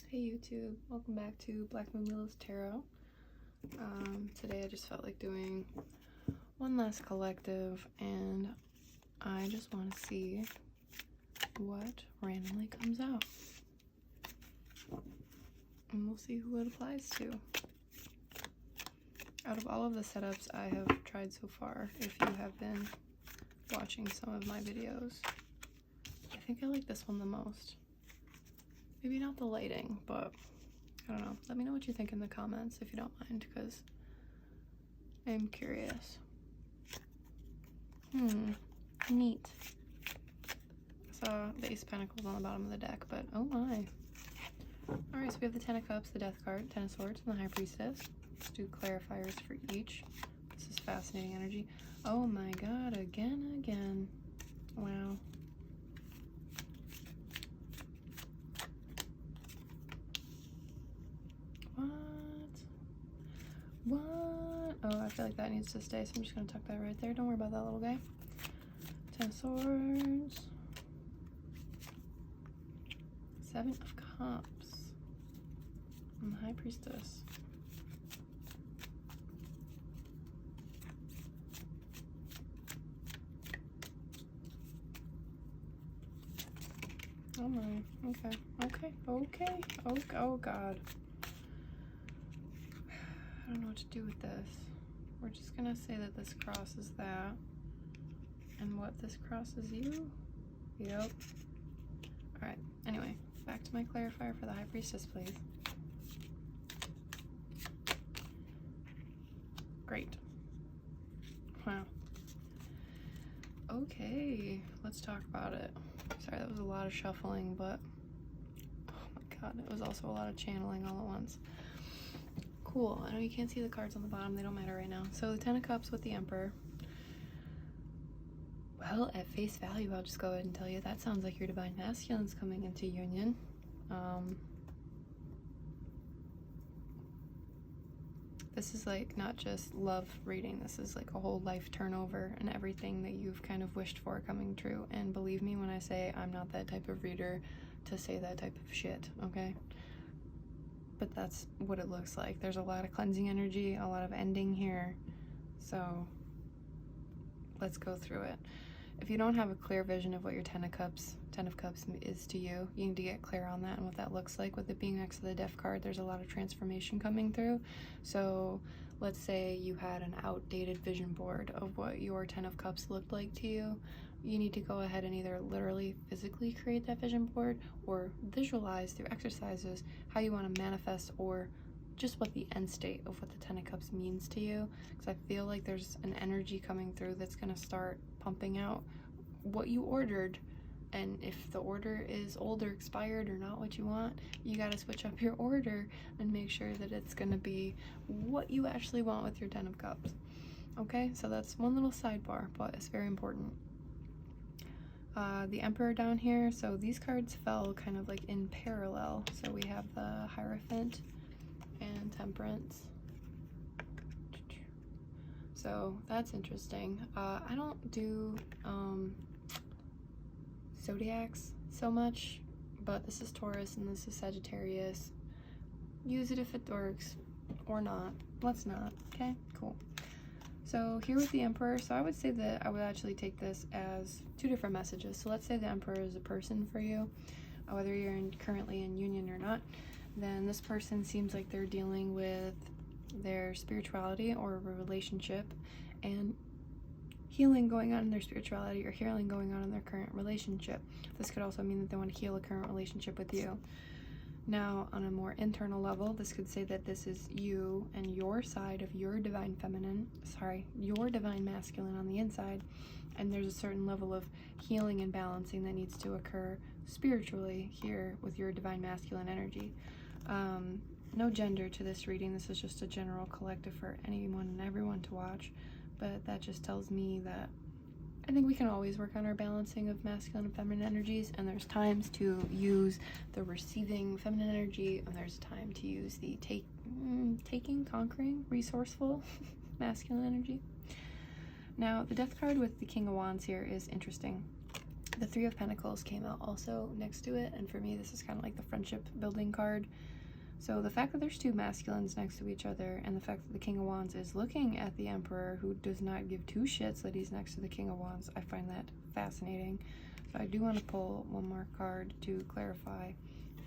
Hey YouTube, welcome back to Black Moon Willow's Tarot. Today I just felt like doing one last collective, and I just want to see what randomly comes out. And we'll see who it applies to. Out of all of the setups I have tried so far, if you have been watching some of my videos, I think I like this one the most. Maybe not the lighting, but I don't know. Let me know what you think in the comments if you don't mind, because I'm curious. Neat. I saw the Ace of Pentacles on the bottom of the deck, but oh my. Alright, so we have the Ten of Cups, the Death card, Ten of Swords, and the High Priestess. Let's do clarifiers for each. This is fascinating energy. Oh my god, again. Wow. What? Oh, I feel like that needs to stay, so I'm just gonna tuck that right there. Don't worry about that little guy. Ten of Swords. Seven of Cups. And the High Priestess. Oh my. Okay. Oh god. I don't know what to do with this. We're just gonna say that this crosses that. And what this crosses you? Yep. Alright, anyway, back to my clarifier for the High Priestess, please. Great. Wow. Okay, let's talk about it. Sorry, that was a lot of shuffling, but oh my god, it was also a lot of channeling all at once. Cool. I know you can't see the cards on the bottom, they don't matter right now. So the Ten of Cups with the Emperor. Well, at face value, I'll just go ahead and tell you that sounds like your Divine Masculine's coming into union. This is like not just love reading, this is like a whole life turnover and everything that you've kind of wished for coming true. And believe me when I say I'm not that type of reader to say that type of shit, okay? But that's what it looks like. There's a lot of cleansing energy, a lot of ending here. So let's go through it. If you don't have a clear vision of what your Ten of Cups is to you, you need to get clear on that and what that looks like. With it being next to the Death card, there's a lot of transformation coming through. So let's say you had an outdated vision board of what your Ten of Cups looked like to you. You need to go ahead and either literally physically create that vision board or visualize through exercises how you want to manifest, or just what the end state of what the Ten of Cups means to you. Because I feel like there's an energy coming through that's going to start pumping out what you ordered. And if the order is old or expired or not what you want, you got to switch up your order and make sure that it's going to be what you actually want with your Ten of Cups. Okay, so that's one little sidebar, but it's very important. The Emperor down here, so these cards fell kind of like in parallel. So we have the Hierophant and Temperance. So that's interesting. I don't do zodiacs so much, but this is Taurus and this is Sagittarius. Use it if it works, or not. Let's not. Okay, cool. So here with the Emperor, so I would say that I would actually take this as two different messages. So let's say the Emperor is a person for you, whether you're currently in union or not. Then this person seems like they're dealing with their spirituality or a relationship and healing going on in their spirituality or healing going on in their current relationship. This could also mean that they want to heal a current relationship with you. Now, on a more internal level, this could say that this is you and your side of your divine your divine masculine on the inside, and there's a certain level of healing and balancing that needs to occur spiritually here with your divine masculine energy. No gender to this reading. This is just a general collective for anyone and everyone to watch, but that just tells me that I think we can always work on our balancing of masculine and feminine energies, and there's times to use the receiving feminine energy, and there's time to use the taking, conquering, resourceful masculine energy. Now, the Death card with the King of Wands here is interesting. The Three of Pentacles came out also next to it, and for me this is kind of like the friendship building card. So the fact that there's two masculines next to each other, and the fact that the King of Wands is looking at the Emperor, who does not give two shits that he's next to the King of Wands, I find that fascinating. So I do want to pull one more card to clarify.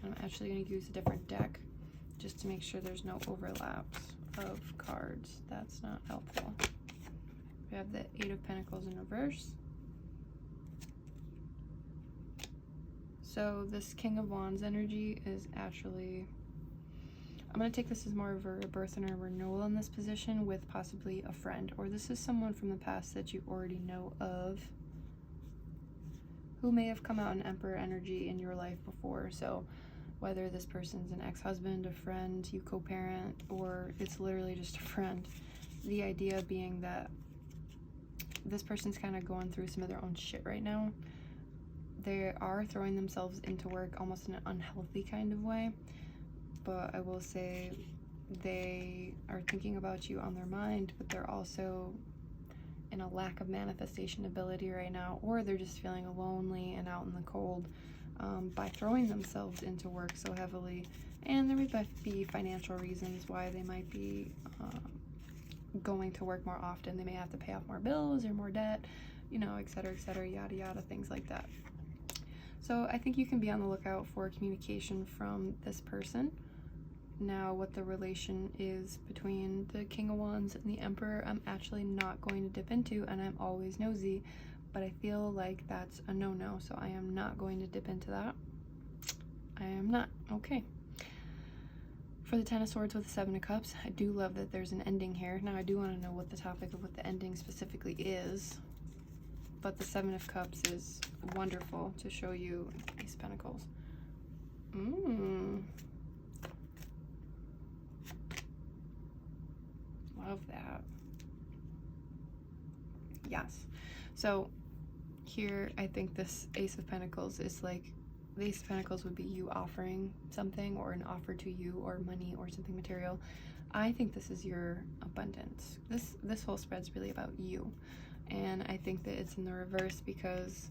I'm actually going to use a different deck just to make sure there's no overlaps of cards. That's not helpful. We have the Eight of Pentacles in reverse. So this King of Wands energy is actually, I'm going to take this as more of a rebirth and a renewal in this position with possibly a friend, or this is someone from the past that you already know of who may have come out in Emperor energy in your life before. So whether this person's an ex-husband, a friend, you co-parent, or it's literally just a friend, the idea being that this person's kind of going through some of their own shit right now. They are throwing themselves into work almost in an unhealthy kind of way, but I will say they are thinking about you on their mind, but they're also in a lack of manifestation ability right now, or they're just feeling lonely and out in the cold by throwing themselves into work so heavily. And there might be financial reasons why they might be going to work more often. They may have to pay off more bills or more debt, you know, etc., yada yada, things like that. So I think you can be on the lookout for communication from this person. Now, what the relation is between the King of Wands and the Emperor, I'm actually not going to dip into, and I'm always nosy, but I feel like that's a no-no, so I am not going to dip into that. I am not. Okay. For the Ten of Swords with the Seven of Cups, I do love that there's an ending here. Now, I do want to know what the topic of what the ending specifically is, but the Seven of Cups is wonderful to show you Ace of Pentacles. Love that. Yes. So here, I think this Ace of Pentacles is like, the Ace of Pentacles would be you offering something, or an offer to you, or money, or something material. I think this is your abundance. This whole spread's really about you. And I think that it's in the reverse because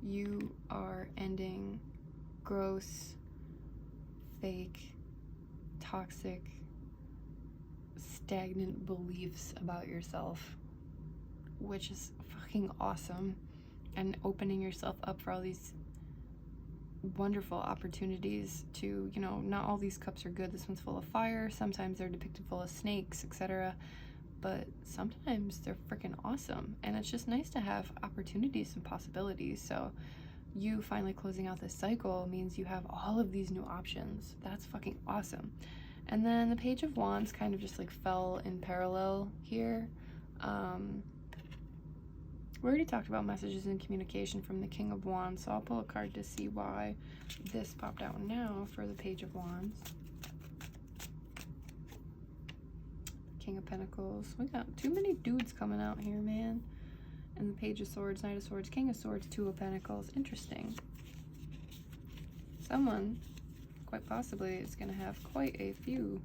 you are ending gross, fake, toxic, stagnant beliefs about yourself, which is fucking awesome, and opening yourself up for all these wonderful opportunities to, you know, not all these cups are good. This one's full of fire. Sometimes they're depicted full of snakes, etc., but sometimes they're freaking awesome, and it's just nice to have opportunities and possibilities. So you finally closing out this cycle means you have all of these new options. That's fucking awesome. And then the Page of Wands kind of just like fell in parallel here. We already talked about messages and communication from the King of Wands, so I'll pull a card to see why this popped out now for the Page of Wands. King of Pentacles. We got too many dudes coming out here, man. And the Page of Swords, Knight of Swords, King of Swords, Two of Pentacles. Interesting. Someone, quite possibly, is going to have quite a few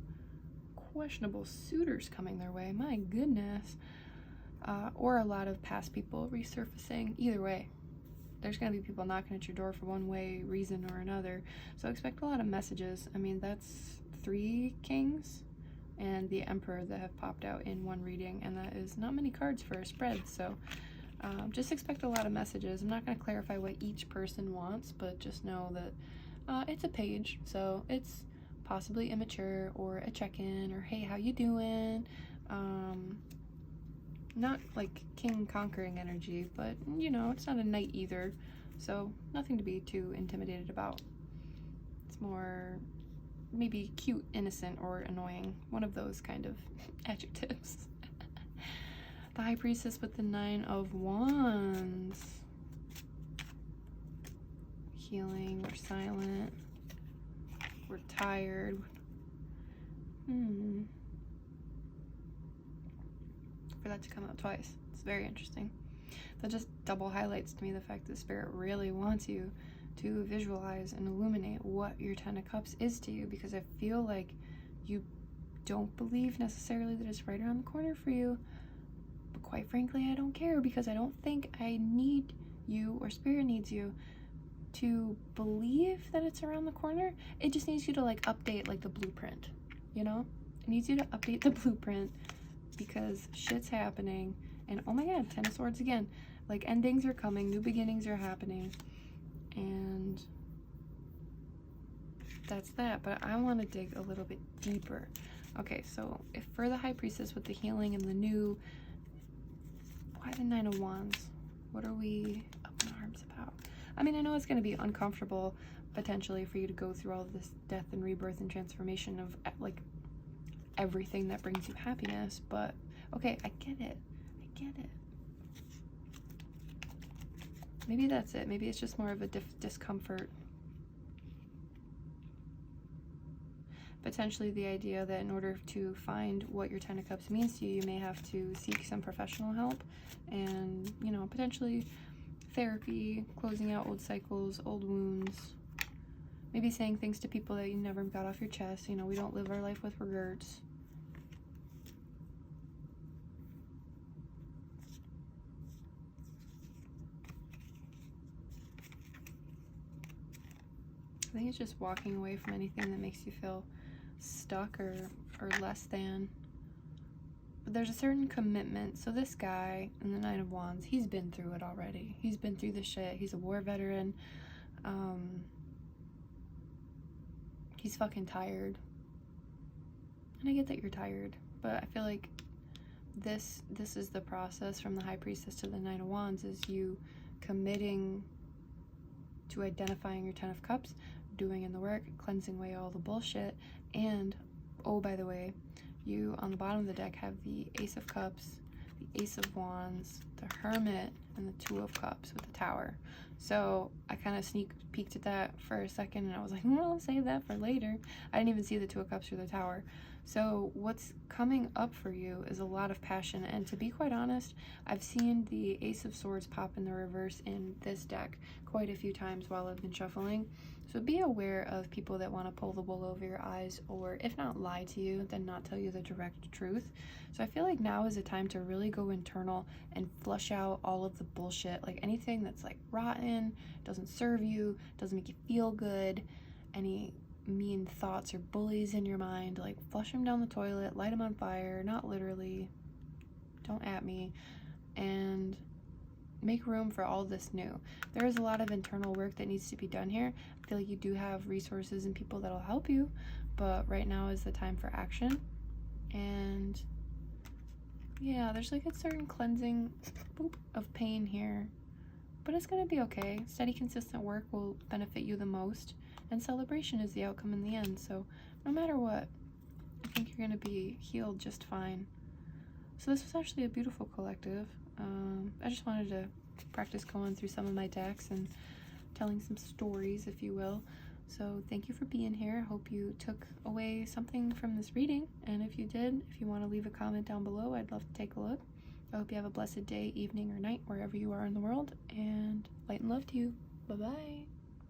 questionable suitors coming their way. My goodness. Or a lot of past people resurfacing. Either way, there's going to be people knocking at your door for one way, reason, or another. So expect a lot of messages. I mean, that's 3 kings and the Emperor that have popped out in one reading, and that is not many cards for a spread. So just expect a lot of messages. I'm not going to clarify what each person wants, but just know that it's a page, so it's possibly immature, or a check-in, or hey, how you doing? Not like king conquering energy, but you know, it's not a knight either, so nothing to be too intimidated about. It's more maybe cute, innocent, or annoying, one of those kind of adjectives. The High Priestess with the 9 of Wands. Healing, we're silent, we're tired. For that to come out twice, it's very interesting. That just double highlights to me the fact that Spirit really wants you to visualize and illuminate what your 10 of Cups is to you, because I feel like you don't believe necessarily that it's right around the corner for you, but quite frankly, I don't care, because I don't think I need you, or spirit needs you to believe that it's around the corner. It just needs you to like update like the blueprint, you know? It needs you to update the blueprint because shit's happening. And oh my god, Ten of Swords again. Like endings are coming, new beginnings are happening. And that's that. But I want to dig a little bit deeper. Okay, so if for the High Priestess with the healing and the new, why the Nine of Wands? What are we up in arms about? I mean, I know it's going to be uncomfortable potentially for you to go through all of this death and rebirth and transformation of like everything that brings you happiness, but okay, I get it. I get it. Maybe that's it. Maybe it's just more of a discomfort. Potentially the idea that in order to find what your Ten of Cups means to you, you may have to seek some professional help and, you know, potentially therapy, closing out old cycles, old wounds, maybe saying things to people that you never got off your chest. You know, we don't live our life with regrets. I think it's just walking away from anything that makes you feel stuck or less than. But there's a certain commitment. So this guy in the Nine of Wands, he's been through it already. He's been through the shit. He's a war veteran. He's fucking tired. And I get that you're tired, but I feel like this is the process from the High Priestess to the Nine of Wands, is you committing to identifying your Ten of Cups, doing in the work, cleansing away all the bullshit, and oh, by the way, you on the bottom of the deck have the Ace of Cups, the Ace of Wands, the Hermit, and the Two of Cups with the Tower. So I kind of sneak peeked at that for a second and I was like, well, I'll save that for later. I didn't even see the Two of Cups or the Tower. So what's coming up for you is a lot of passion, and to be quite honest, I've seen the Ace of Swords pop in the reverse in this deck quite a few times while I've been shuffling. So be aware of people that want to pull the wool over your eyes, or if not lie to you, then not tell you the direct truth. So I feel like now is a time to really go internal and flush out all of the bullshit, like anything that's like rotten, doesn't serve you, doesn't make you feel good, any mean thoughts or bullies in your mind, like flush them down the toilet, light them on fire, not literally, don't at me, and make room for all this new. There is a lot of internal work that needs to be done here. I feel like you do have resources and people that'll help you, but right now is the time for action. And yeah, there's like a certain cleansing of pain here, but it's gonna be okay. Steady, consistent work will benefit you the most, and celebration is the outcome in the end. So no matter what, I think you're gonna be healed just fine. So this was actually a beautiful collective. I just wanted to practice going through some of my decks and telling some stories, if you will. So thank you for being here. Hope you took away something from this reading, and if you did, if you want to leave a comment down below, I'd love to take a look. I hope you have a blessed day, evening, or night, wherever you are in the world, and light and love to you. Bye-bye.